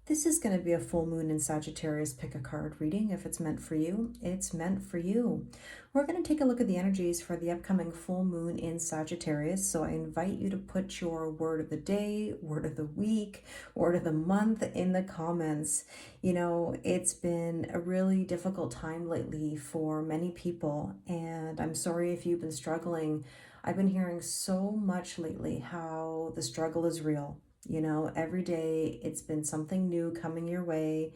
This is going to be a full moon in Sagittarius pick a card reading. If it's meant for you, it's meant for you. We're going to take a look at the energies for the upcoming full moon in Sagittarius. So I invite you to put your word of the day, word of the week, word of the month in the comments. You know, it's been a really difficult time lately for many people, and I'm sorry if you've been struggling. I've been hearing so much lately how the struggle is real. You know, every day it's been something new coming your way,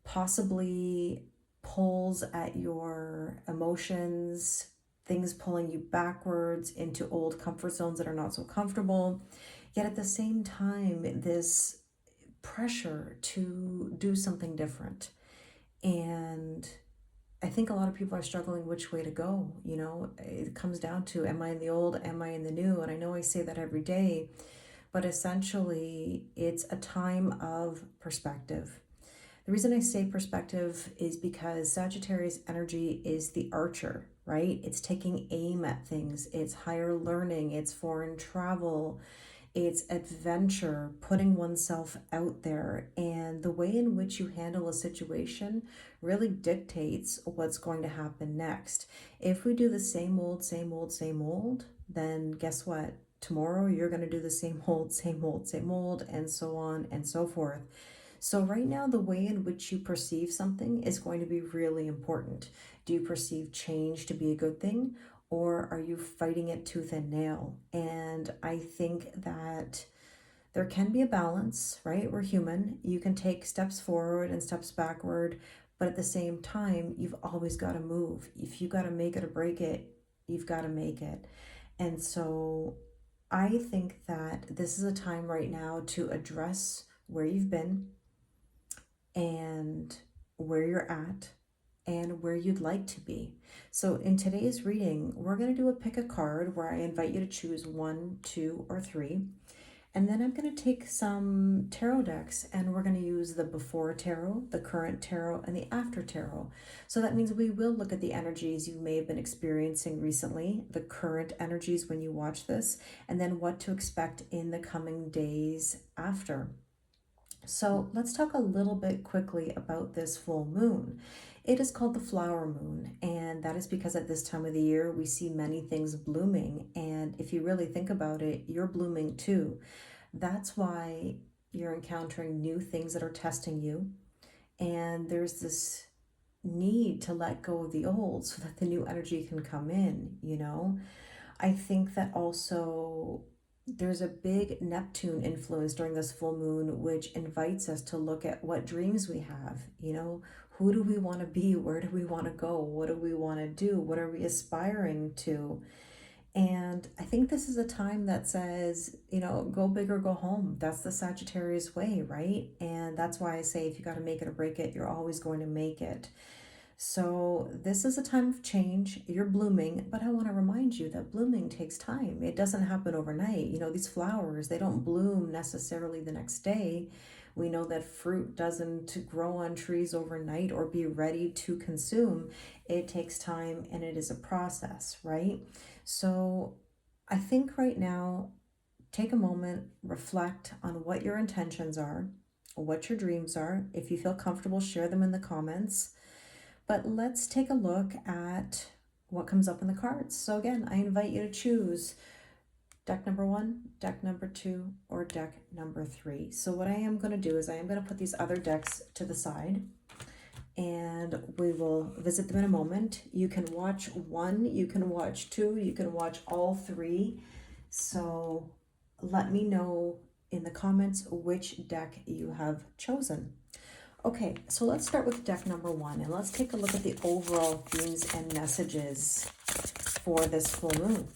possibly pulls at your emotions, things pulling you backwards into old comfort zones that are not so comfortable. Yet at the same time, this pressure to do something different. And I think a lot of people are struggling which way to go. You know, it comes down to, am I in the old, am I in the new? And I know I say that every day, but essentially it's a time of perspective. The reason I say perspective is because Sagittarius energy is the archer, right? It's taking aim at things, it's higher learning, it's foreign travel, it's adventure, putting oneself out there. And the way in which you handle a situation really dictates what's going to happen next. If we do the same old, same old, same old, then guess what? Tomorrow you're going to do the same old, same old, same old, and so on and so forth. So, right now, the way in which you perceive something is going to be really important. Do you perceive change to be a good thing, or are you fighting it tooth and nail? And I think that there can be a balance, right? We're human. You can take steps forward and steps backward, but at the same time, you've always got to move. If you got to make it or break it, you've got to make it. And so, I think that this is a time right now to address where you've been and where you're at and where you'd like to be. So in today's reading, we're going to do a pick a card where I invite you to choose one, two, or three. And then I'm going to take some tarot decks and we're going to use the before tarot, the current tarot, and the after tarot. So that means we will look at the energies you may have been experiencing recently, the current energies when you watch this, and then what to expect in the coming days after. So let's talk a little bit quickly about this full moon. It is called the flower moon, and that is because at this time of the year we see many things blooming. And if you really think about it, you're blooming too. That's why you're encountering new things that are testing you. And there's this need to let go of the old so that the new energy can come in, you know? I think that also there's a big Neptune influence during this full moon, which invites us to look at what dreams we have. You know, who do we want to be? Where do we want to go? What do we want to do? What are we aspiring to? And I think this is a time that says, you know, go big or go home. That's the Sagittarius way, right? And that's why I say if you got to make it or break it, you're always going to make it. So this is a time of change. You're blooming, but I want to remind you that blooming takes time. It doesn't happen overnight. You know, these flowers, they don't bloom necessarily the next day. We know that fruit doesn't grow on trees overnight or be ready to consume. It takes time and it is a process, right? So I think right now, take a moment, reflect on what your intentions are, what your dreams are. If you feel comfortable, share them in the comments. But let's take a look at what comes up in the cards. So again, I invite you to choose deck number one, deck number two, or deck number three. So what I am going to do is I am going to put these other decks to the side and we will visit them in a moment. You can watch one, you can watch two, you can watch all three. So let me know in the comments which deck you have chosen. Okay, so let's start with deck number one and let's take a look at the overall themes and messages for this full moon.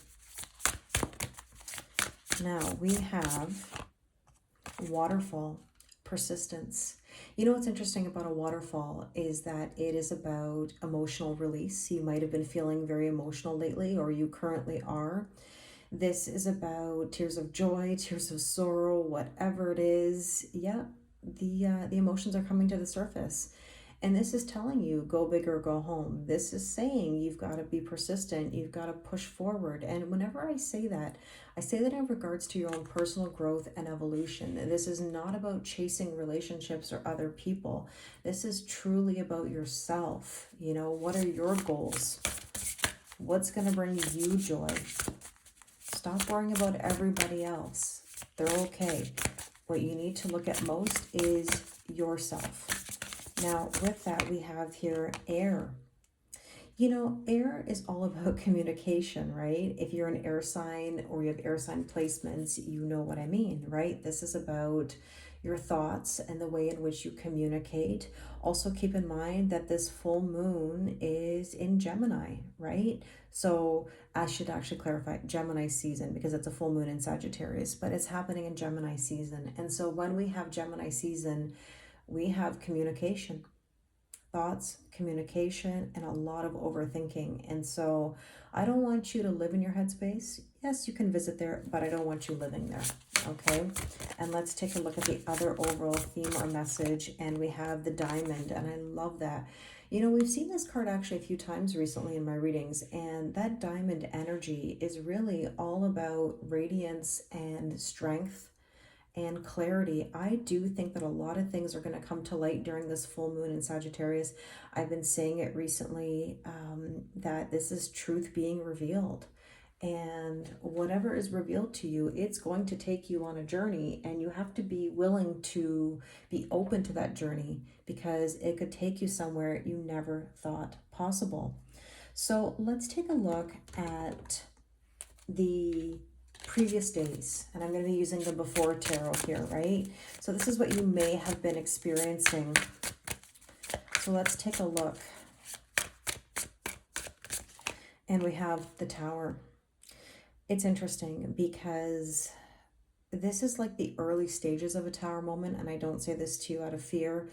Now we have waterfall, persistence. You know what's interesting about a waterfall is that it is about emotional release. You might have been feeling very emotional lately, or you currently are. This is about tears of joy, tears of sorrow, whatever it is. Yeah, the emotions are coming to the surface. And this is telling you, go big or go home. This is saying you've got to be persistent. You've got to push forward. And whenever I say that in regards to your own personal growth and evolution. This is not about chasing relationships or other people. This is truly about yourself. You know, what are your goals? What's going to bring you joy? Stop worrying about everybody else. They're okay. What you need to look at most is yourself. Now, with that, we have here air. You know, air is all about communication, right? If you're an air sign or you have air sign placements, you know what I mean, right? This is about your thoughts and the way in which you communicate. Also, keep in mind that this full moon is in Gemini, right? So I should actually clarify Gemini season, because it's a full moon in Sagittarius, but it's happening in Gemini season. And so when we have Gemini season, we have communication, thoughts, communication, and a lot of overthinking. And so I don't want you to live in your headspace. Yes, you can visit there, but I don't want you living there. Okay. And let's take a look at the other overall theme or message. And we have the diamond. And I love that. You know, we've seen this card actually a few times recently in my readings. And that diamond energy is really all about radiance and strength and clarity. I do think that a lot of things are going to come to light during this full moon in Sagittarius. I've been saying it recently, that this is truth being revealed. And whatever is revealed to you, it's going to take you on a journey, and you have to be willing to be open to that journey, because it could take you somewhere you never thought possible. So let's take a look at the previous days, and I'm going to be using the before tarot here, right? So this is what you may have been experiencing. So let's take a look. And we have the Tower. It's interesting because this is like the early stages of a Tower moment, and I don't say this to you out of fear.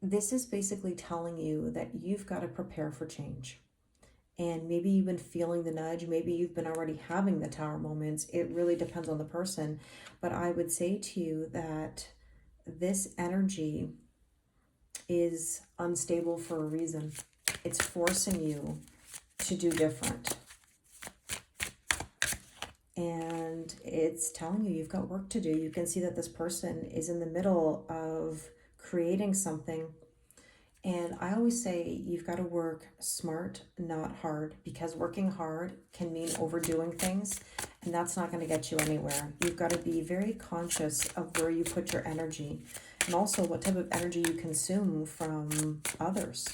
This is basically telling you that you've got to prepare for change. And maybe you've been feeling the nudge. Maybe you've been already having the Tower moments. It really depends on the person. But I would say to you that this energy is unstable for a reason. It's forcing you to do different. And it's telling you you've got work to do. You can see that this person is in the middle of creating something. And I always say you've got to work smart, not hard, because working hard can mean overdoing things, and that's not going to get you anywhere. You've got to be very conscious of where you put your energy, and also what type of energy you consume from others.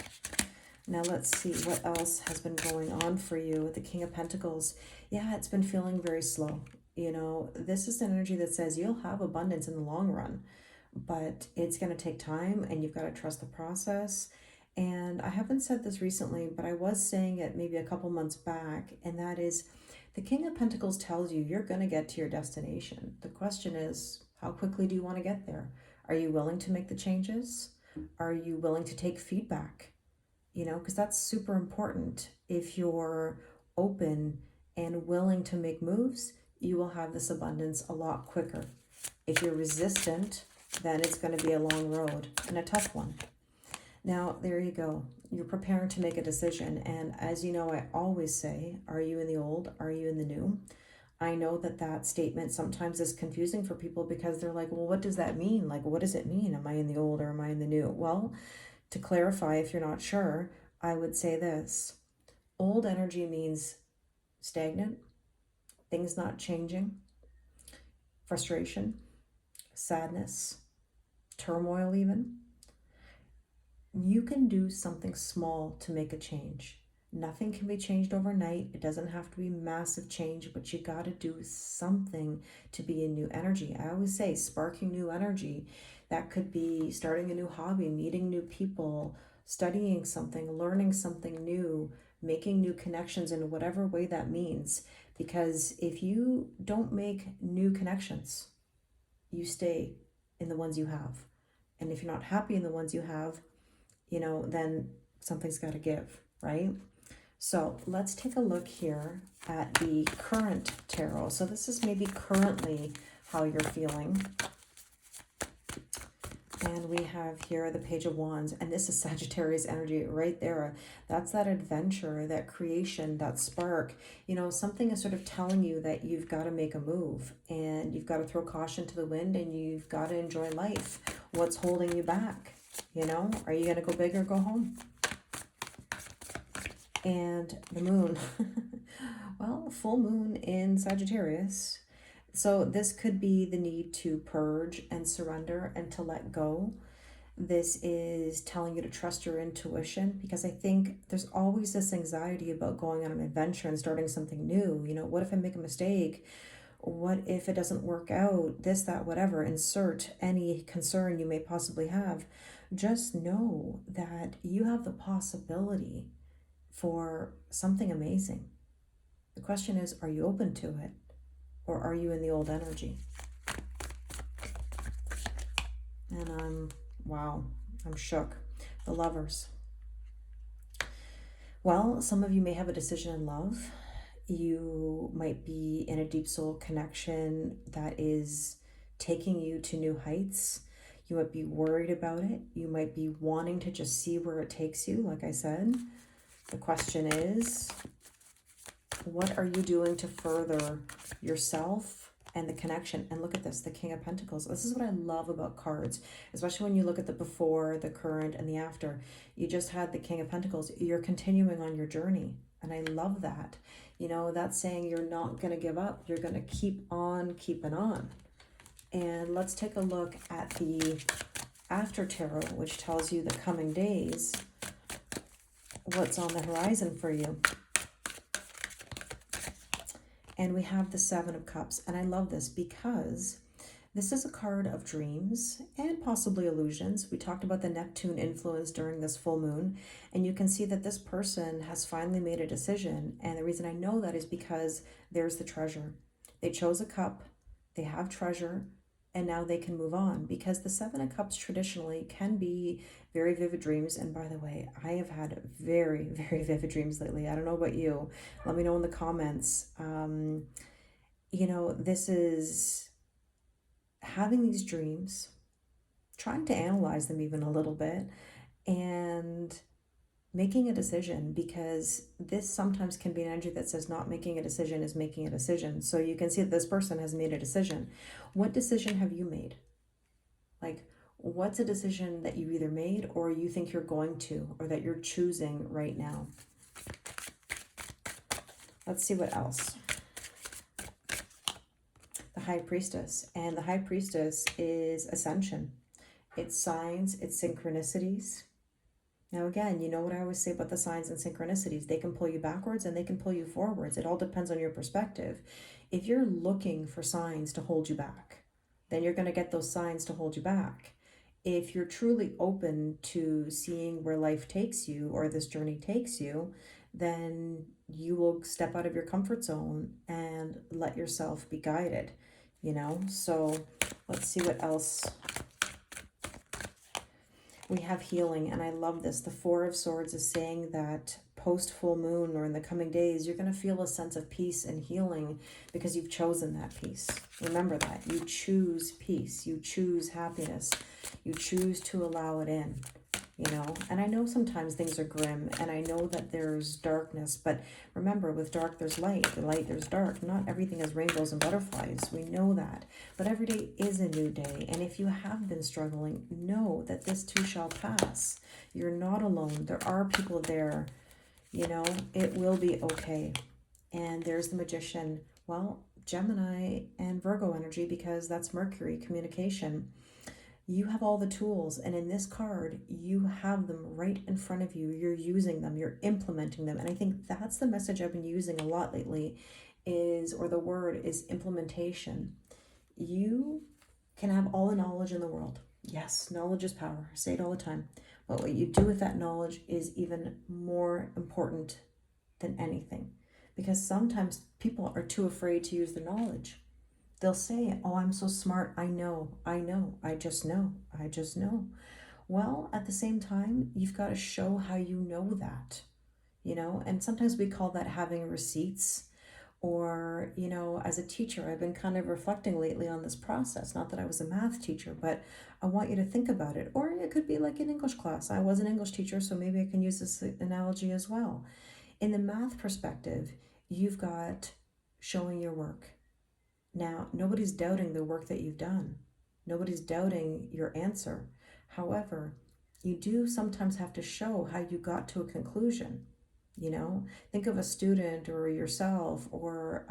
Now let's see what else has been going on for you with the King of Pentacles. Yeah, it's been feeling very slow. You know, this is an energy that says you'll have abundance in the long run, but it's going to take time, and you've got to trust the process. And I haven't said this recently, but I was saying it maybe a couple months back, and that is the King of Pentacles tells you you're going to get to your destination. The question is, how quickly do you want to get there? Are you willing to make the changes? Are you willing to take feedback? You know, because that's super important. If you're open and willing to make moves, you will have this abundance a lot quicker. If you're resistant, then it's going to be a long road and a tough one. Now, there you go. You're preparing to make a decision. And as you know, I always say, are you in the old? Are you in the new? I know that that statement sometimes is confusing for people, because they're like, well, what does that mean? Like, what does it mean? Am I in the old or am I in the new? Well, to clarify, if you're not sure, I would say this. Old energy means stagnant, things not changing, frustration, sadness, turmoil even. You can do something small to make a change. Nothing can be changed overnight. It doesn't have to be massive change, but you got to do something to be in new energy. I always say sparking new energy. That could be starting a new hobby, meeting new people, studying something, learning something new, making new connections in whatever way that means. Because if you don't make new connections, you stay in the ones you have. And if you're not happy in the ones you have, you know, then something's got to give, right? So let's take a look here at the current tarot. So this is maybe currently how you're feeling. And we have here the Page of Wands, and this is Sagittarius energy right there. That's that adventure, that creation, that spark. You know, something is sort of telling you that you've got to make a move and you've got to throw caution to the wind and you've got to enjoy life. What's holding you back? You know, are you going to go big or go home? And the moon. Well, full moon in Sagittarius. So this could be the need to purge and surrender and to let go. This is telling you to trust your intuition, because I think there's always this anxiety about going on an adventure and starting something new. You know, what if I make a mistake? What if it doesn't work out? This, that, whatever. Insert any concern you may possibly have. Just know that you have the possibility for something amazing. The question is, are you open to it? Or are you in the old energy? And wow, I'm shook. The Lovers. Well, some of you may have a decision in love. You might be in a deep soul connection that is taking you to new heights. You might be worried about it. You might be wanting to just see where it takes you, like I said. The question is, what are you doing to further yourself and the connection? And look at this, the King of Pentacles. This is what I love about cards, especially when you look at the before, the current, and the after. You just had the King of Pentacles. You're continuing on your journey. And I love that. You know, that's saying you're not going to give up. You're going to keep on keeping on. And let's take a look at the After Tarot, which tells you the coming days, what's on the horizon for you. And we have the Seven of Cups. And I love this because this is a card of dreams and possibly illusions. We talked about the Neptune influence during this full moon. And you can see that this person has finally made a decision. And the reason I know that is because there's the treasure. They chose a cup. They have treasure. And now they can move on, because the Seven of Cups traditionally can be very vivid dreams. And by the way, I have had very, very vivid dreams lately. I don't know about you. Let me know in the comments. You know, this is having these dreams, trying to analyze them even a little bit, and making a decision, because this sometimes can be an energy that says not making a decision is making a decision. So you can see that this person has made a decision. What decision have you made? Like, what's a decision that you either made or you think you're going to, or that you're choosing right now? Let's see what else. The High Priestess. And the High Priestess is ascension. It's signs, it's synchronicities. Now, again, you know what I always say about the signs and synchronicities. They can pull you backwards and they can pull you forwards. It all depends on your perspective. If you're looking for signs to hold you back, then you're going to get those signs to hold you back. If you're truly open to seeing where life takes you, or this journey takes you, then you will step out of your comfort zone and let yourself be guided, you know? So let's see what else. We have healing, and I love this. The Four of Swords is saying that post full moon, or in the coming days, you're going to feel a sense of peace and healing because you've chosen that peace. Remember that. You choose peace. You choose happiness. You choose to allow it in, you know. And I know sometimes things are grim, and I know that there's darkness, but remember, with dark there's light. The light there's dark. Not everything is rainbows and butterflies. We know that. But every day is a new day. And if you have been struggling, know that this too shall pass. You're not alone. There are people there. You know, it will be okay. And there's the Magician. Well, Gemini and Virgo energy, because that's Mercury, communication. You have all the tools, and in this card, you have them right in front of you. You're using them, you're implementing them. And I think that's the message I've been using a lot lately is, or the word is, implementation. You can have all the knowledge in the world. Yes, knowledge is power. I say it all the time. But what you do with that knowledge is even more important than anything. Because sometimes people are too afraid to use their knowledge. They'll say, oh, I'm so smart. I know, I just know. Well, at the same time, you've got to show how you know that, you know, and sometimes we call that having receipts, Or, you know, as a teacher, I've been kind of reflecting lately on this process. Not that I was a math teacher, but I want you to think about it. Or it could be like an English class. I was an English teacher, so maybe I can use this analogy as well. In the math perspective, you've got showing your work. Now, nobody's doubting the work that you've done. Nobody's doubting your answer. However, you do sometimes have to show how you got to a conclusion. You know, think of a student or yourself or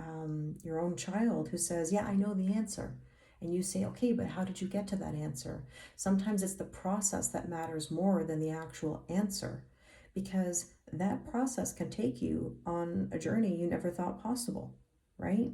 your own child who says, yeah, I know the answer. And you say, okay, but how did you get to that answer? Sometimes it's the process that matters more than the actual answer, because that process can take you on a journey you never thought possible, right?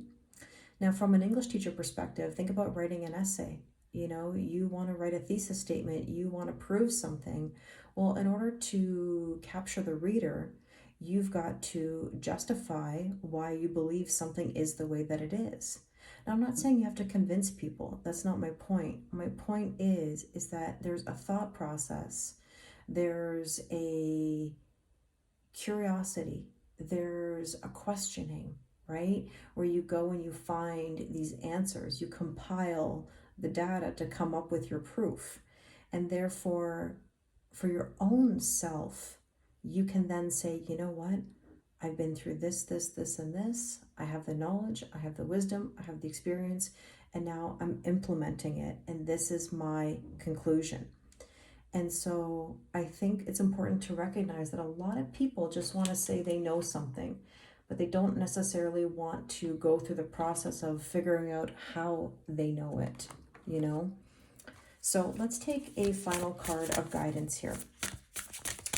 Now, from an English teacher perspective, think about writing an essay. You know, you want to write a thesis statement, you want to prove something. Well, in order to capture the reader, you've got to justify why you believe something is the way that it is. Now, I'm not saying you have to convince people. That's not my point. My point is that there's a thought process. There's a curiosity. There's a questioning, right? Where you go and you find these answers. You compile the data to come up with your proof. And therefore, for your own self, you can then say, you know what? I've been through this, and this. I have the knowledge, I have the wisdom, I have the experience, and now I'm implementing it. And this is my conclusion. And so I think it's important to recognize that a lot of people just want to say they know something, but they don't necessarily want to go through the process of figuring out how they know it, you know? So let's take a final card of guidance here.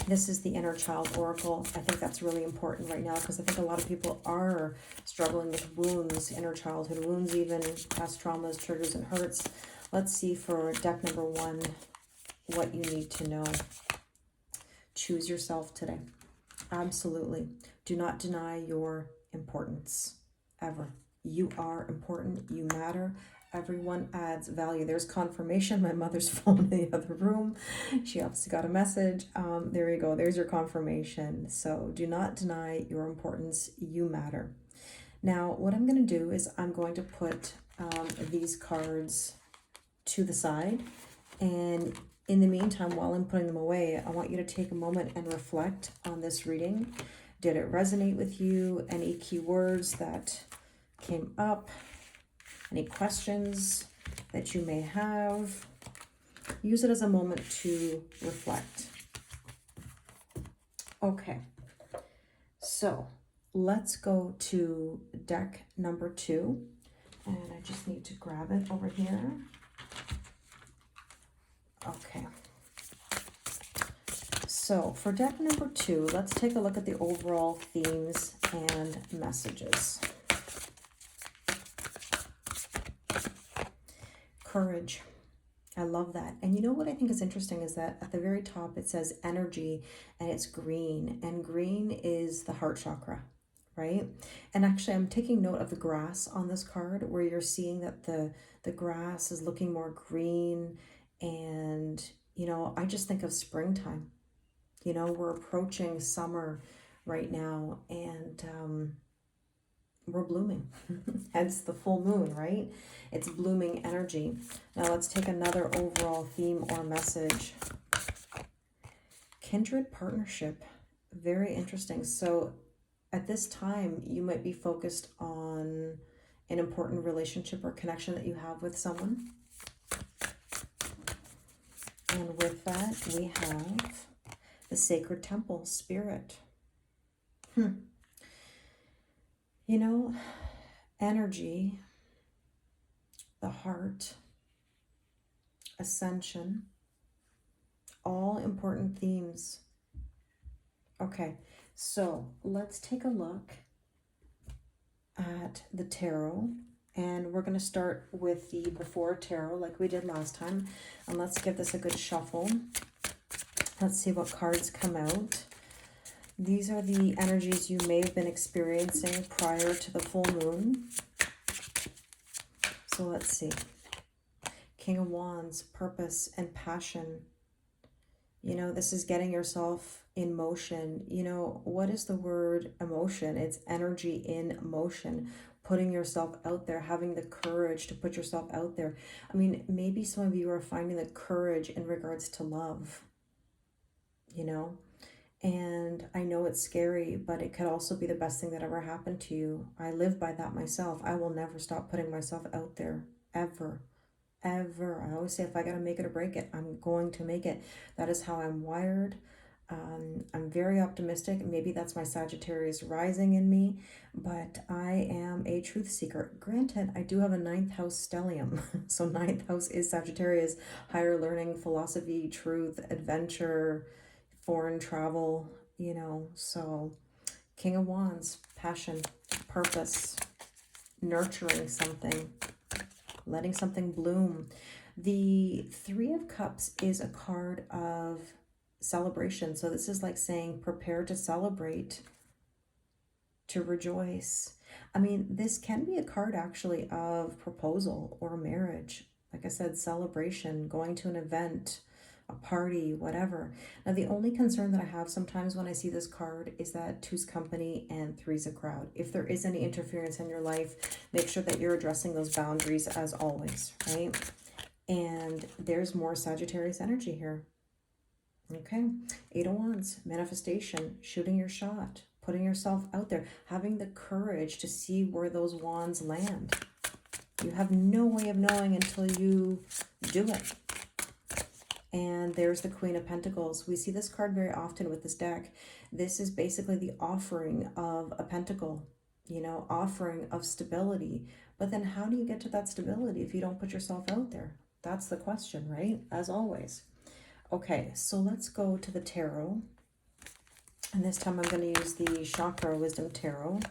This is the Inner Child Oracle. I think that's really important right now because I think a lot of people are struggling with wounds, inner childhood wounds, even past traumas, triggers, and hurts. Let's see for deck number 1 what you need to know. Choose yourself today. Absolutely. Do not deny your importance, ever. You are important. You matter. Everyone adds value. There's confirmation. My mother's phone in the other room. She obviously got a message. There you go. There's your confirmation. So do not deny your importance. You matter. Now, what I'm going to do is I'm going to put these cards to the side. And in the meantime, while I'm putting them away, I want you to take a moment and reflect on this reading. Did it resonate with you? Any keywords that came up? Any questions that you may have? Use it as a moment to reflect. Okay, so let's go to deck number 2. And I just need to grab it over here. Okay. So for deck number 2, let's take a look at the overall themes and messages. Courage. I love that. And you know what I think is interesting is that at the very top it says energy and it's green. And green is the heart chakra, right? And actually I'm taking note of the grass on this card where you're seeing that the grass is looking more green. And, you know, I just think of springtime. You know, we're approaching summer right now and we're blooming. Hence the full moon, right? It's blooming energy. Now let's take another overall theme or message. Kindred partnership. Very interesting. So at this time, you might be focused on an important relationship or connection that you have with someone. And with that, we have the sacred temple, spirit. You know, energy, the heart, ascension, all important themes. Okay, so let's take a look at the tarot. And we're going to start with the before tarot like we did last time. And let's give this a good shuffle. Let's see what cards come out. These are the energies you may have been experiencing prior to the full moon. So let's see. King of Wands, purpose and passion. You know, this is getting yourself in motion. You know, what is the word emotion? It's energy in motion, putting yourself out there, having the courage to put yourself out there. I mean, maybe some of you are finding the courage in regards to love, you know? And I know it's scary, but it could also be the best thing that ever happened to you. I live by that myself. I will never stop putting myself out there, ever. Ever. I always say if I got to make it or break it, I'm going to make it. That is how I'm wired. I'm very optimistic. Maybe that's my Sagittarius rising in me, but I am a truth seeker. Granted, I do have a ninth house stellium. So, ninth house is Sagittarius, higher learning, philosophy, truth, adventure, foreign travel, you know. So, King of Wands, passion, purpose, nurturing something, letting something bloom. The Three of Cups is a card of celebration. So this is like saying prepare to celebrate, to rejoice. I mean, this can be a card actually of proposal or marriage. Like I said, celebration, going to an event, a party, whatever. Now, the only concern that I have sometimes when I see this card is that two's company and three's a crowd. If there is any interference in your life, make sure that you're addressing those boundaries as always, right? And there's more Sagittarius energy here. Okay, Eight of Wands, manifestation, shooting your shot, putting yourself out there, having the courage to see where those wands land. You have no way of knowing until you do it. And there's the Queen of Pentacles. We see this card very often with this deck. This is basically the offering of a pentacle, you know, offering of stability. But then how do you get to that stability if you don't put yourself out there? That's the question, right? As always. Okay, so let's go to the tarot. And this time I'm going to use the Chakra Wisdom Tarot.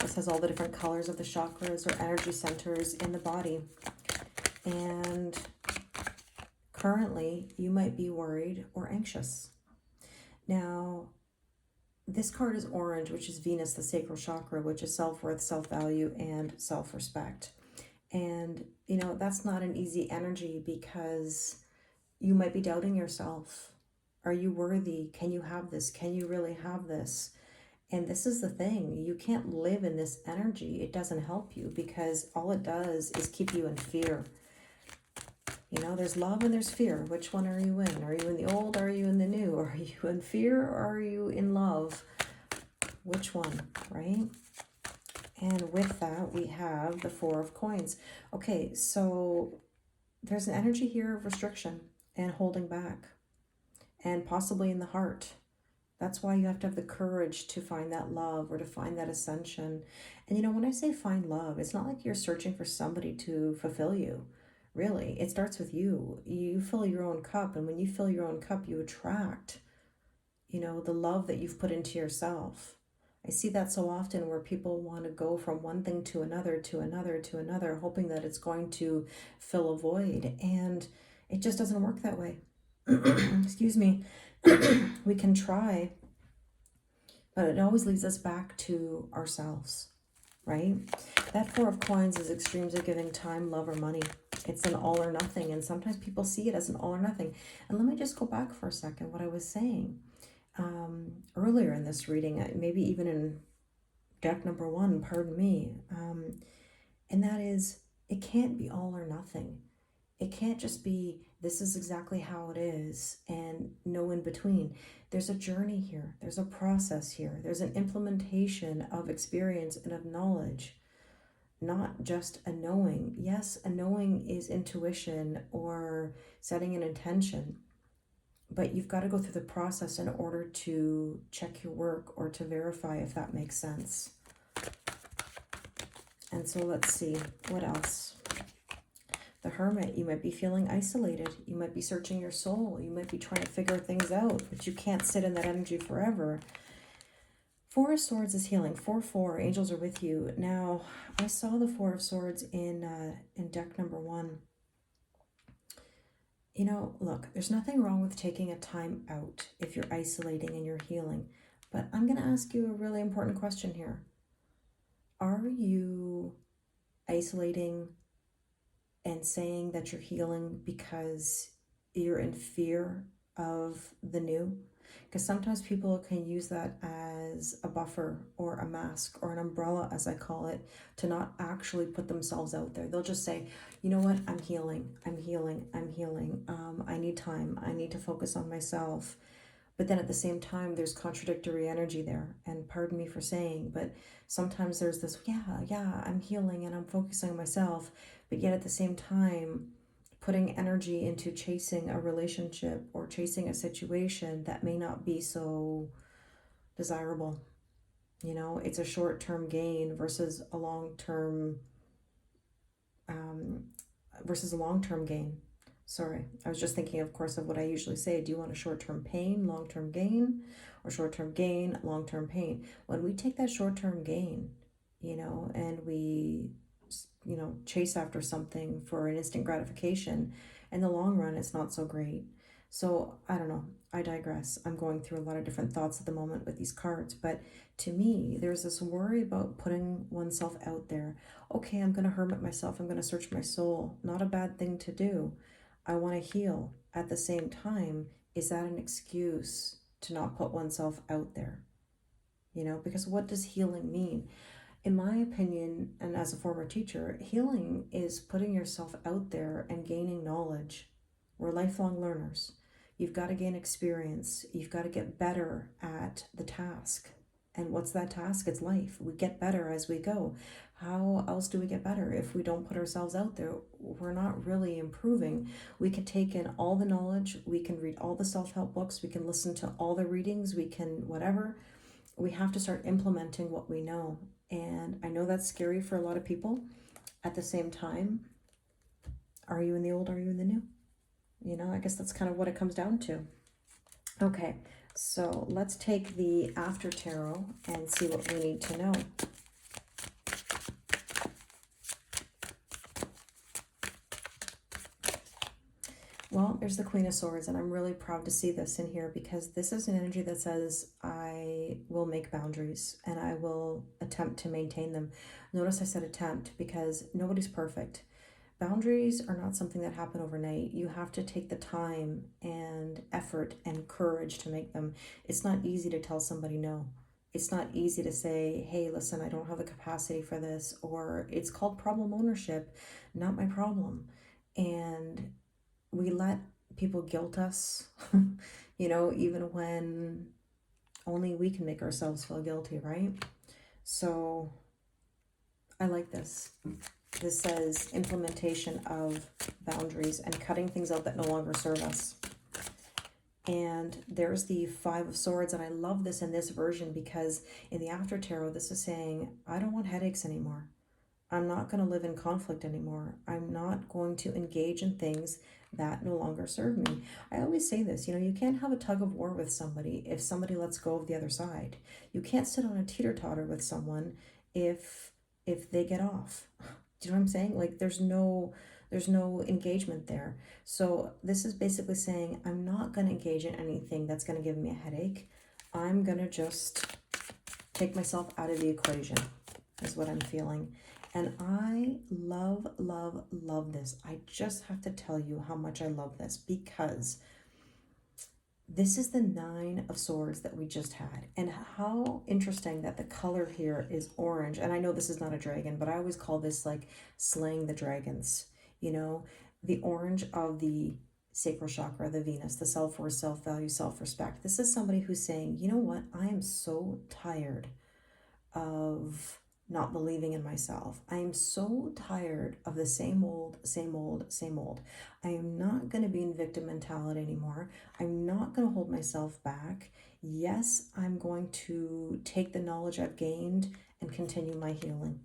This has all the different colors of the chakras or energy centers in the body. And currently, you might be worried or anxious. Now, this card is orange, which is Venus, the sacral chakra, which is self-worth, self-value, and self-respect. And, you know, that's not an easy energy because you might be doubting yourself. Are you worthy? Can you have this? Can you really have this? And this is the thing. You can't live in this energy. It doesn't help you because all it does is keep you in fear. You know, there's love and there's fear. Which one are you in? Are you in the old? Are you in the new? Are you in fear or are you in love? Which one, right? And with that, we have the Four of Coins. Okay, so there's an energy here of restriction and holding back and possibly in the heart. That's why you have to have the courage to find that love or to find that ascension. And you know, when I say find love, it's not like you're searching for somebody to fulfill you. Really, it starts with you. You fill your own cup, and when you fill your own cup, you attract, you know, the love that you've put into yourself. I see that so often where people want to go from one thing to another, to another, to another, hoping that it's going to fill a void. And it just doesn't work that way. Excuse me. We can try, but it always leads us back to ourselves, right? That Four of Coins is extremes of giving time, love, or money. It's an all or nothing, and sometimes people see it as an all or nothing. And let me just go back for a second, what I was saying earlier in this reading, maybe even in deck number 1, pardon me, and that is, it can't be all or nothing. It can't just be, this is exactly how it is, and no in between. There's a journey here. There's a process here. There's an implementation of experience and of knowledge, not just a knowing. Yes, a knowing is intuition or setting an intention, but you've got to go through the process in order to check your work or to verify if that makes sense. And so let's see, what else? The Hermit, you might be feeling isolated. You might be searching your soul. You might be trying to figure things out, but you can't sit in that energy forever. Four of Swords is healing. 4-4, angels are with you. Now, I saw the Four of Swords in deck number 1. You know, look, there's nothing wrong with taking a time out if you're isolating and you're healing. But I'm going to ask you a really important question here. Are you isolating and saying that you're healing because you're in fear of the new, because sometimes people can use that as a buffer or a mask or an umbrella, as I call it, to not actually put themselves out there. They'll just say, you know what, I'm healing, I'm healing, I'm healing. I need time, I need to focus on myself. But then at the same time, there's contradictory energy there. And pardon me for saying, but sometimes there's this, yeah, I'm healing and I'm focusing on myself. But yet at the same time, putting energy into chasing a relationship or chasing a situation that may not be so desirable. You know, it's a short-term gain versus a long-term gain. Sorry, I was just thinking, of course, of what I usually say. Do you want a short-term pain, long-term gain, or short-term gain, long-term pain? When we take that short-term gain, and we, chase after something for an instant gratification, in the long run, it's not so great. So I don't know. I digress. I'm going through a lot of different thoughts at the moment with these cards, but to me, there's this worry about putting oneself out there. Okay, I'm going to hermit myself. I'm going to search my soul. Not a bad thing to do. I want to heal. At the same time, is that an excuse to not put oneself out there? Because what does healing mean? In my opinion, and as a former teacher, healing is putting yourself out there and gaining knowledge. We're lifelong learners. You've got to gain experience. You've got to get better at the task. And what's that task? It's life. We get better as we go. How else do we get better? If we don't put ourselves out there, we're not really improving. We can take in all the knowledge. We can read all the self-help books. We can listen to all the readings. We can whatever. We have to start implementing what we know. And I know that's scary for a lot of people. At the same time, are you in the old? Are you in the new? I guess that's kind of what it comes down to. Okay, so let's take the after tarot and see what we need to know. Well, there's the Queen of Swords, and I'm really proud to see this in here because this is an energy that says I will make boundaries and I will attempt to maintain them. Notice I said attempt because nobody's perfect. Boundaries are not something that happen overnight. You have to take the time and effort and courage to make them. It's not easy to tell somebody no. It's not easy to say, hey, listen, I don't have the capacity for this, or it's called problem ownership, not my problem. And we let people guilt us, even when only we can make ourselves feel guilty, right? So I like this. This says implementation of boundaries and cutting things out that no longer serve us. And there's the Five of Swords, and I love this in this version because in the After Tarot, this is saying, I don't want headaches anymore. I'm not going to live in conflict anymore. I'm not going to engage in things that no longer serve me. I always say this, you can't have a tug of war with somebody if somebody lets go of the other side. You can't sit on a teeter-totter with someone if they get off. Do you know what I'm saying? Like there's no engagement there. So this is basically saying I'm not going to engage in anything that's going to give me a headache. I'm going to just take myself out of the equation is what I'm feeling. And I love, love, love this. I just have to tell you how much I love this because this is the Nine of Swords that we just had. And how interesting that the color here is orange. And I know this is not a dragon, but I always call this like slaying the dragons. The orange of the sacral chakra, the Venus, the self-worth, self-value, self-respect. This is somebody who's saying, you know what? I am so tired of not believing in myself. I am so tired of the same old, same old, same old. I am not going to be in victim mentality anymore. I'm not going to hold myself back. Yes, I'm going to take the knowledge I've gained and continue my healing.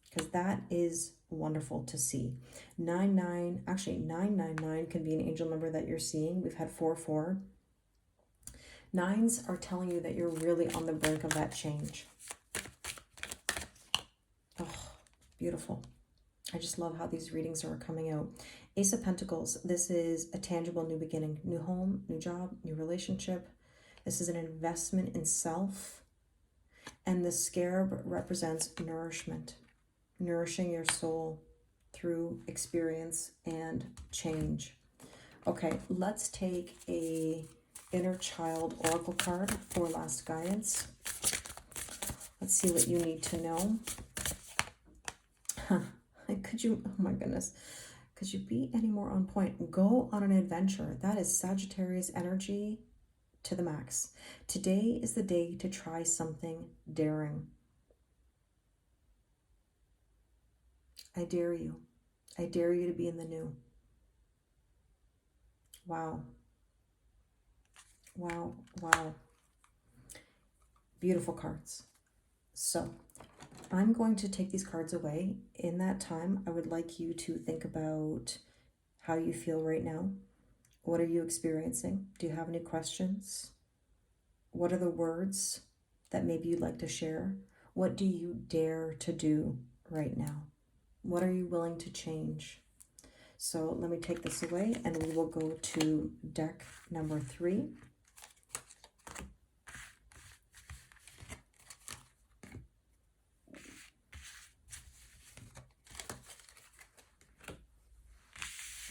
Because that is wonderful to see. 999 can be an angel number that you're seeing. We've had 44. Nines are telling you that you're really on the brink of that change. Oh, beautiful. I just love how these readings are coming out. Ace of Pentacles. This is a tangible new beginning. New home, new job, new relationship. This is an investment in self. And the scarab represents nourishment. Nourishing your soul through experience and change. Okay, let's take a inner child oracle card for last guidance. Let's see what you need to know. Could you, oh my goodness, could you be any more on point? Go on an adventure. That is Sagittarius energy to the max. Today is the day to try something daring. I dare you. I dare you to be in the new. Wow. Wow. Wow. Beautiful cards. So I'm going to take these cards away. In that time, I would like you to think about how you feel right now. What are you experiencing? Do you have any questions? What are the words that maybe you'd like to share? What do you dare to do right now? What are you willing to change? So let me take this away and we will go to deck number 3.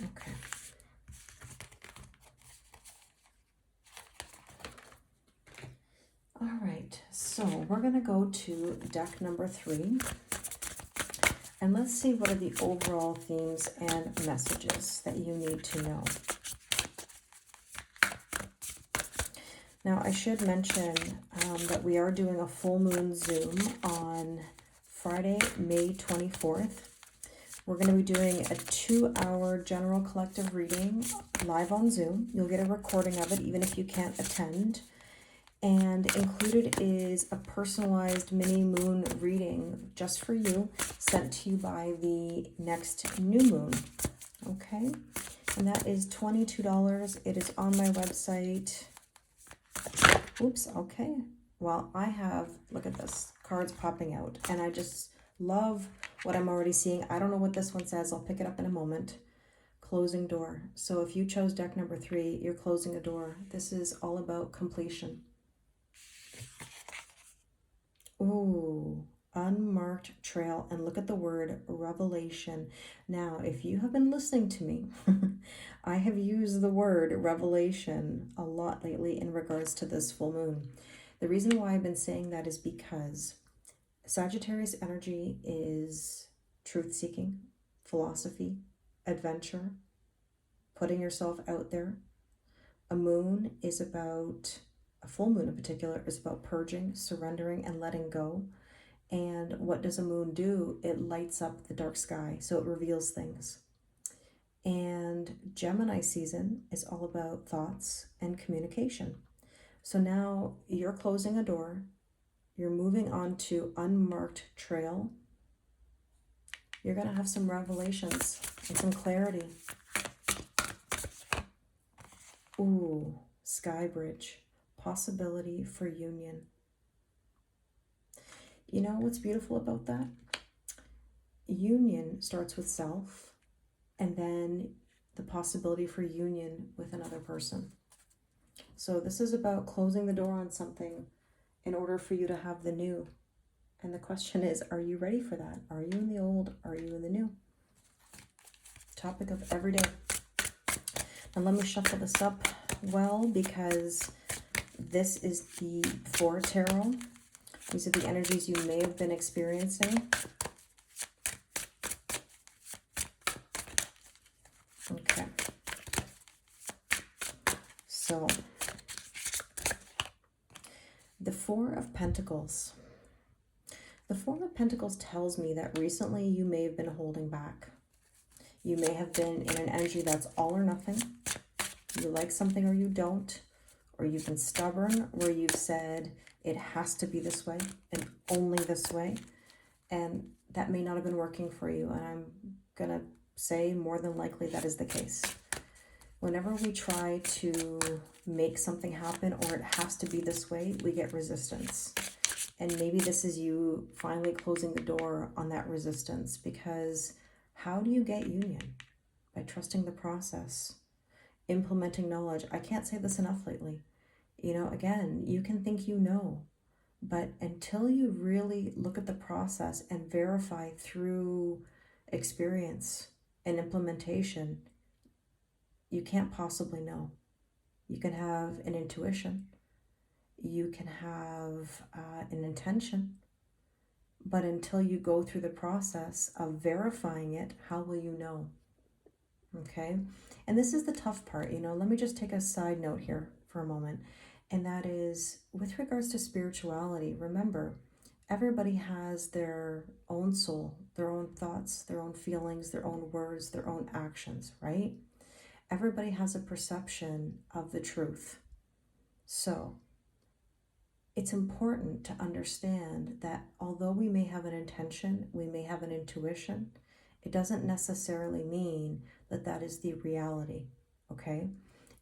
Okay. All right, so we're going to go to deck number 3. And let's see what are the overall themes and messages that you need to know. Now, I should mention that we are doing a full moon Zoom on Friday, May 24th. We're going to be doing a 2-hour general collective reading live on Zoom. You'll get a recording of it even if you can't attend. And included is a personalized mini moon reading just for you, sent to you by the next new moon. Okay, and that is $22. It is on my website. Oops, okay. Well, I have, look at this, cards popping out, and I just love what I'm already seeing. I don't know what this one says. I'll pick it up in a moment. Closing door. So if you chose deck number 3, you're closing a door. This is all about completion. Ooh, unmarked trail. And look at the word revelation. Now, if you have been listening to me, I have used the word revelation a lot lately in regards to this full moon. The reason why I've been saying that is because Sagittarius energy is truth-seeking, philosophy, adventure, putting yourself out there. A moon is about, a full moon in particular, is about purging, surrendering, and letting go. And what does a moon do? It lights up the dark sky, so it reveals things. And Gemini season is all about thoughts and communication. So now you're closing a door, you're moving on to unmarked trail. You're going to have some revelations and some clarity. Ooh, sky bridge, possibility for union. You know what's beautiful about that? Union starts with self, and then the possibility for union with another person. So this is about closing the door on something in order for you to have the new. And the question is, are you ready for that? Are you in the old? Are you in the new? Topic of every day. And let me shuffle this up well, because this is the 4 tarot. These are the energies you may have been experiencing. Okay. So, the 4 of Pentacles. The 4 of Pentacles tells me that recently you may have been holding back. You may have been in an energy that's all or nothing. You like something or you don't. Or you've been stubborn, where you've said it has to be this way and only this way. And that may not have been working for you. And I'm going to say more than likely that is the case. Whenever we try to make something happen or it has to be this way, we get resistance. And maybe this is you finally closing the door on that resistance, because how do you get union? By trusting the process, implementing knowledge. I can't say this enough lately. You know, again, you can think you know, but until you really look at the process and verify through experience and implementation, you can't possibly know. You can have an intuition, you can have an intention, but until you go through the process of verifying it, how will you know? Okay. And this is the tough part, let me just take a side note here for a moment. And that is with regards to spirituality, remember, everybody has their own soul, their own thoughts, their own feelings, their own words, their own actions, right? Everybody has a perception of the truth. So it's important to understand that although we may have an intention, we may have an intuition, it doesn't necessarily mean that that is the reality, okay?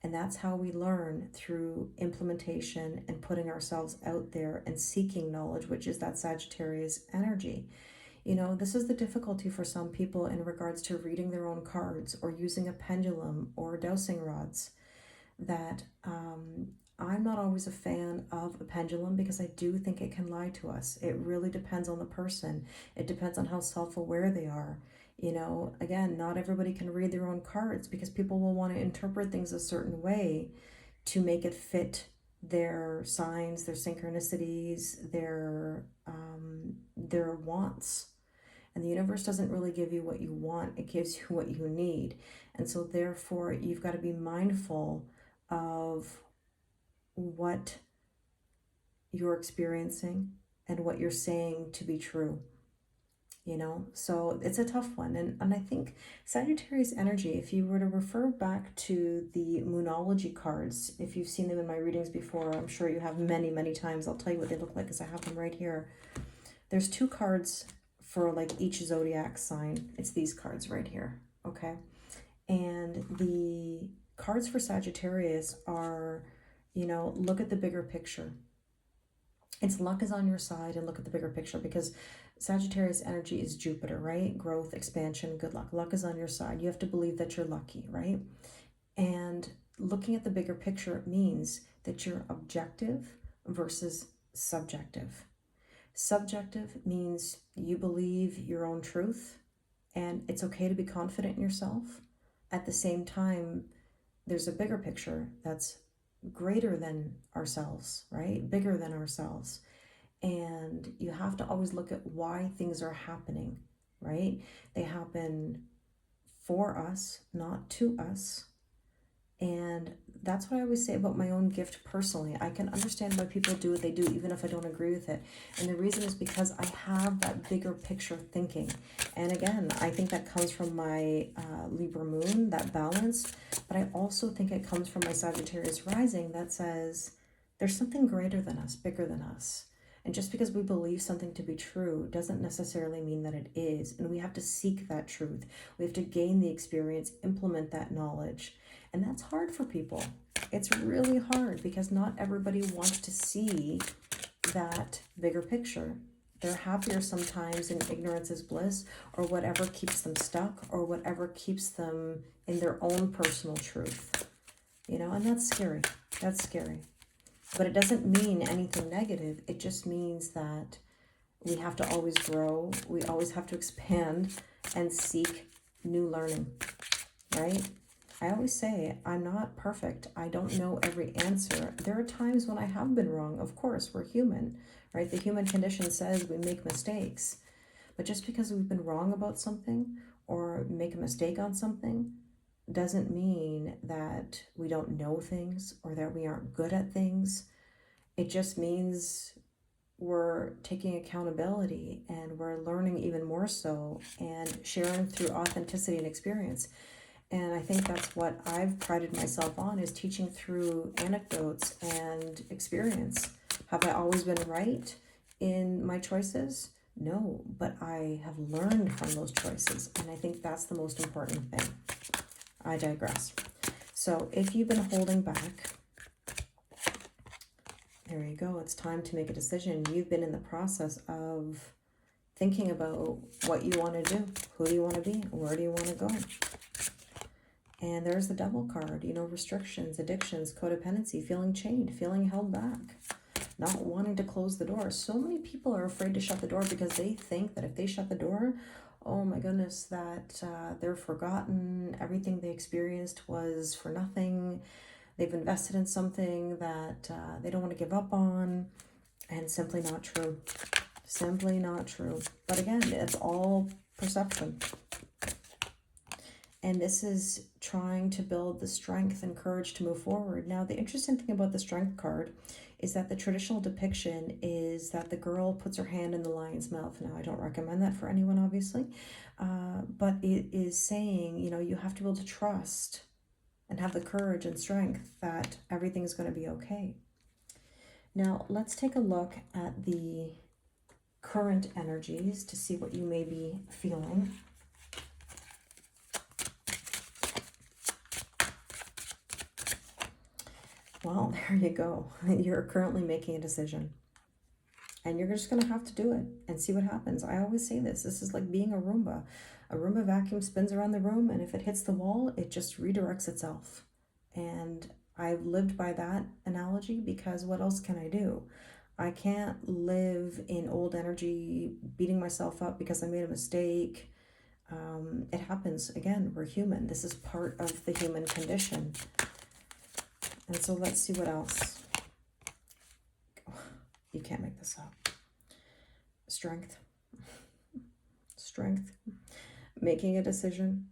And that's how we learn, through implementation and putting ourselves out there and seeking knowledge, which is that Sagittarius energy. This is the difficulty for some people in regards to reading their own cards or using a pendulum or dowsing rods, that I'm not always a fan of a pendulum because I do think it can lie to us. It really depends on the person. It depends on how self-aware they are. Again, not everybody can read their own cards because people will want to interpret things a certain way to make it fit their signs, their synchronicities, their wants. And the universe doesn't really give you what you want, it gives you what you need. And so therefore, you've got to be mindful of what you're experiencing and what you're saying to be true. So it's a tough one. And I think Sagittarius energy, if you were to refer back to the Moonology cards, if you've seen them in my readings before, I'm sure you have many, many times. I'll tell you what they look like because I have them right here. There's 2 cards for like each zodiac sign. It's these cards right here, okay? And the cards for Sagittarius are, look at the bigger picture. It's luck is on your side, and look at the bigger picture, because Sagittarius energy is Jupiter, right? Growth, expansion, good luck. Luck is on your side. You have to believe that you're lucky, right? And looking at the bigger picture means that you're objective versus subjective. Subjective means you believe your own truth, and it's okay to be confident in yourself. At the same time, there's a bigger picture that's greater than ourselves, right? Bigger than ourselves. And you have to always look at why things are happening, right? They happen for us, not to us. And that's what I always say about my own gift personally. I can understand why people do what they do, even if I don't agree with it. And the reason is because I have that bigger picture thinking. And again, I think that comes from my Libra moon, that balance. But I also think it comes from my Sagittarius rising that says there's something greater than us, bigger than us. And just because we believe something to be true doesn't necessarily mean that it is. And we have to seek that truth. We have to gain the experience, implement that knowledge. And that's hard for people. It's really hard because not everybody wants to see that bigger picture. They're happier sometimes in ignorance is bliss, or whatever keeps them stuck, or whatever keeps them in their own personal truth. And that's scary. That's scary. But it doesn't mean anything negative. It just means that we have to always grow. We always have to expand and seek new learning, right? I always say I'm not perfect. I don't know every answer. There are times when I have been wrong. Of course, we're human, right? The human condition says we make mistakes. But just because we've been wrong about something or make a mistake on something doesn't mean that we don't know things or that we aren't good at things. It just means we're taking accountability and we're learning even more so and sharing through authenticity and experience. And I think that's what I've prided myself on, is teaching through anecdotes and experience. Have I always been right in my choices? No, but I have learned from those choices. And I think that's the most important thing. I digress. So if you've been holding back, there you go. It's time to make a decision. You've been in the process of thinking about what you want to do. Who do you want to be? Where do you want to go? And there's the Devil card, restrictions, addictions, codependency, feeling chained, feeling held back, not wanting to close the door. So many people are afraid to shut the door because they think that if they shut the door, oh my goodness, that they're forgotten, everything they experienced was for nothing, they've invested in something that they don't want to give up on, and simply not true. Simply not true. But again, it's all perception. And this is trying to build the strength and courage to move forward. Now, the interesting thing about the strength card is that the traditional depiction is that the girl puts her hand in the lion's mouth. Now, I don't recommend that for anyone, obviously, but it is saying, you know, you have to be able to trust and have the courage and strength that everything is going to be okay. Now, let's take a look at the current energies to see what you may be feeling. Well, there you go. You're currently making a decision. And you're just going to have to do it and see what happens. I always say this. This is like being a Roomba. A Roomba vacuum spins around the room, and if it hits the wall, it just redirects itself. And I've lived by that analogy because what else can I do? I can't live in old energy, beating myself up because I made a mistake. It happens. Again, we're human. This is part of the human condition. And so let's see what else. You can't make this up. Strength. Strength. Making a decision.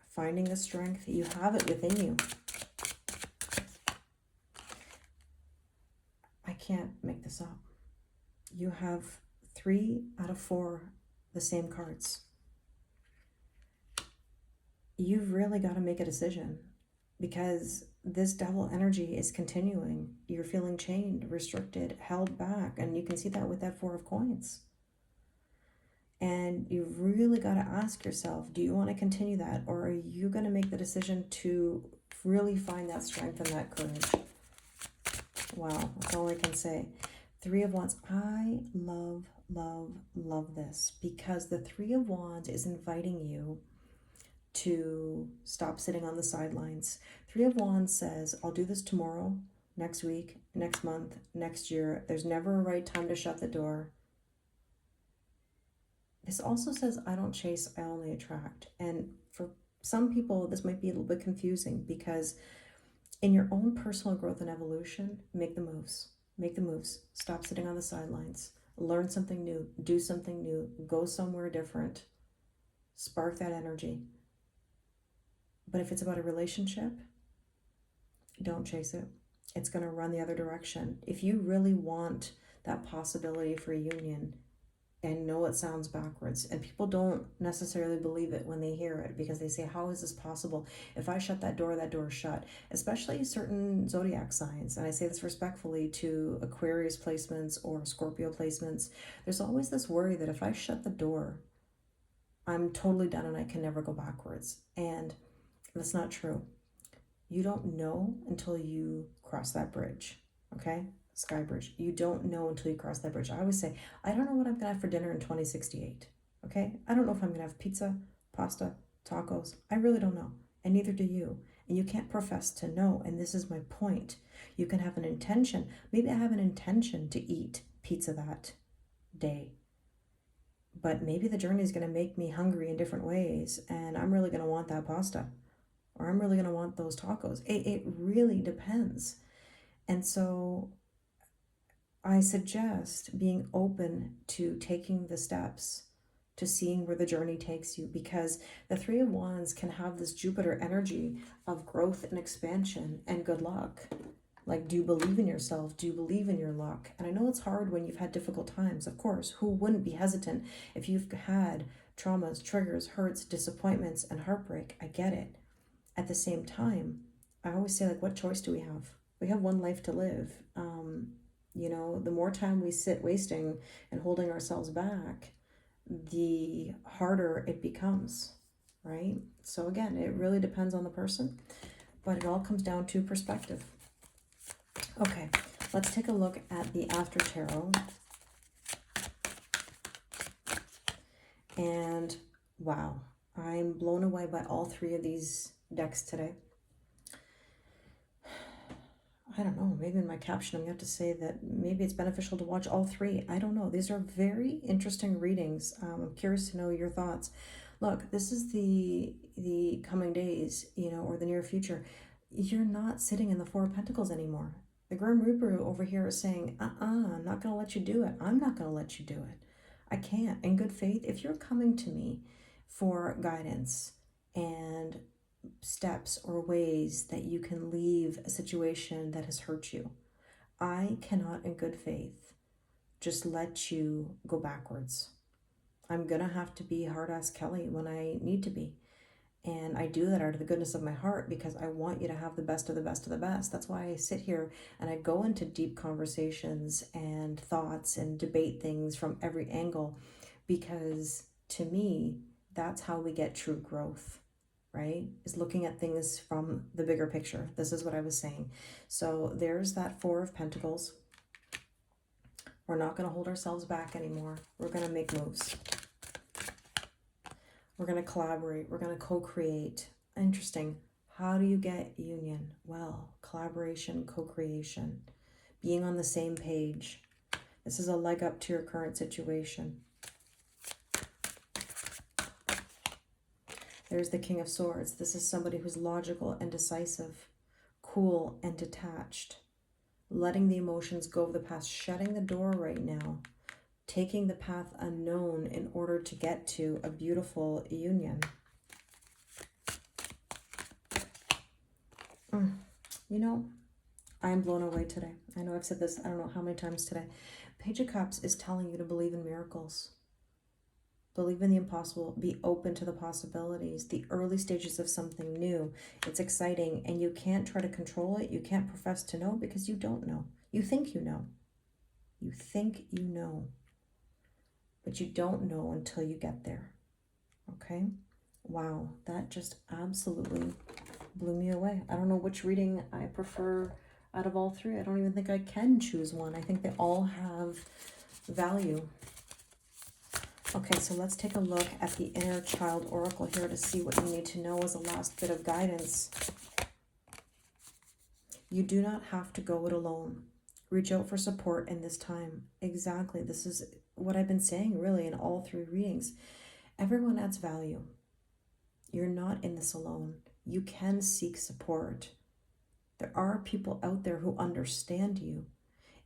Finding the strength. You have it within you. I can't make this up. You have 3 out of 4 the same cards. You've really got to make a decision because this devil energy is continuing. You're feeling chained, restricted, held back, and you can see that with that 4 of coins. And you've really got to ask yourself, do you want to continue that, or are you going to make the decision to really find that strength and that courage? Wow, that's all I can say. 3 of Wands. I love, love, love this because the 3 of Wands is inviting you to stop sitting on the sidelines. 3 of Wands says, I'll do this tomorrow, next week, next month, next year. There's never a right time to shut the door. This also says, I don't chase, I only attract. And for some people, this might be a little bit confusing because in your own personal growth and evolution, make the moves. Make the moves. Stop sitting on the sidelines. Learn something new. Do something new. Go somewhere different. Spark that energy. But if it's about a relationship, don't chase it. It's going to run the other direction. If you really want that possibility for a union, and know it sounds backwards, and people don't necessarily believe it when they hear it because they say, how is this possible? If I shut that door is shut. Especially certain zodiac signs, and I say this respectfully to Aquarius placements or Scorpio placements, there's always this worry that if I shut the door, I'm totally done and I can never go backwards. And that's not true. You don't know until you cross that bridge, okay? Sky bridge. You don't know until you cross that bridge. I always say, I don't know what I'm going to have for dinner in 2068, okay? I don't know if I'm going to have pizza, pasta, tacos. I really don't know, and neither do you. And you can't profess to know, and this is my point. You can have an intention. Maybe I have an intention to eat pizza that day, but maybe the journey is going to make me hungry in different ways, and I'm really going to want that pasta, or I'm really going to want those tacos. It really depends. And so I suggest being open to taking the steps, to seeing where the journey takes you, because the 3 of Wands can have this Jupiter energy of growth and expansion and good luck. Like, do you believe in yourself? Do you believe in your luck? And I know it's hard when you've had difficult times. Of course, who wouldn't be hesitant if you've had traumas, triggers, hurts, disappointments, and heartbreak? I get it. At the same time, I always say, like, what choice do we have? We have one life to live. You know, the more time we sit wasting and holding ourselves back, the harder it becomes, right? So again, it really depends on the person, but it all comes down to perspective. Okay, let's take a look at the After Tarot. And wow, I'm blown away by all 3 of these decks today. I don't know, maybe in my caption I'm going to have to say that maybe it's beneficial to watch all three. I don't know. These are very interesting readings. I'm curious to know your thoughts. Look, this is the coming days, or the near future. You're not sitting in the Four of Pentacles anymore. The Grim Reaper over here is saying, I'm not going to let you do it. I'm not going to let you do it. I can't. In good faith, if you're coming to me for guidance and steps or ways that you can leave a situation that has hurt you, I cannot, in good faith, just let you go backwards. I'm going to have to be hard-ass Kelly when I need to be. And I do that out of the goodness of my heart because I want you to have the best of the best of the best. That's why I sit here and I go into deep conversations and thoughts and debate things from every angle, because to me, that's how we get true growth, right? Is looking at things from the bigger picture. This is what I was saying. So there's that Four of Pentacles. We're not going to hold ourselves back anymore. We're going to make moves. We're going to collaborate. We're going to co-create. Interesting. How do you get union? Well, collaboration, co-creation, being on the same page. This is a leg up to your current situation. There's the King of Swords. This is somebody who's logical and decisive, cool and detached, letting the emotions go of the past, shutting the door right now, taking the path unknown in order to get to a beautiful union. I'm blown away today. I know I've said this, I don't know how many times today. Page of Cups is telling you to believe in miracles. Believe in the impossible. Be open to the possibilities, the early stages of something new. It's exciting, and you can't try to control it. You can't profess to know because you don't know. You think you know. You think you know. But you don't know until you get there. Okay? Wow, that just absolutely blew me away. I don't know which reading I prefer out of all three. I don't even think I can choose one. I think they all have value. Okay, so let's take a look at the Inner Child Oracle here to see what you need to know as a last bit of guidance. You do not have to go it alone. Reach out for support in this time. Exactly. This is what I've been saying really in all three readings. Everyone adds value. You're not in this alone. You can seek support. There are people out there who understand you.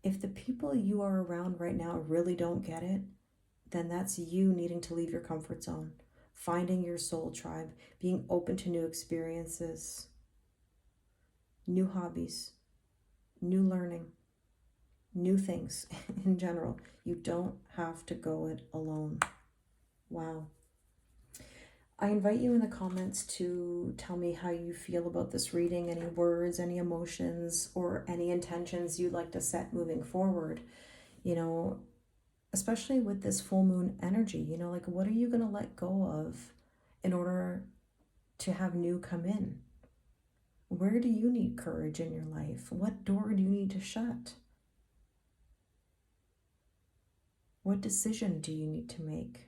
If the people you are around right now really don't get it, then that's you needing to leave your comfort zone, finding your soul tribe, being open to new experiences, new hobbies, new learning, new things in general. You don't have to go it alone. Wow. I invite you in the comments to tell me how you feel about this reading, any words, any emotions, or any intentions you'd like to set moving forward. Especially with this full moon energy, like what are you going to let go of in order to have new come in? Where do you need courage in your life? What door do you need to shut? What decision do you need to make?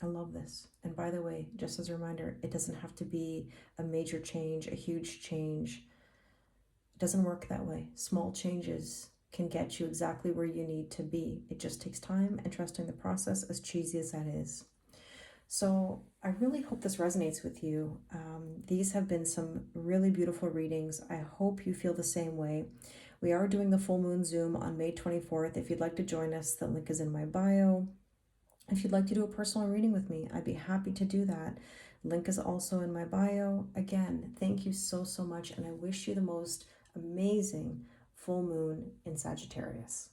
I love this. And by the way, just as a reminder, it doesn't have to be a major change, a huge change. It doesn't work that way. Small changes can get you exactly where you need to be. It just takes time and trusting the process, as cheesy as that is. So I really hope this resonates with you. These have been some really beautiful readings. I hope you feel the same way. We are doing the full moon Zoom on May 24th. If you'd like to join us, the link is in my bio. If you'd like to do a personal reading with me, I'd be happy to do that. Link is also in my bio. Again, thank you so, so much, and I wish you the most amazing full moon in Sagittarius.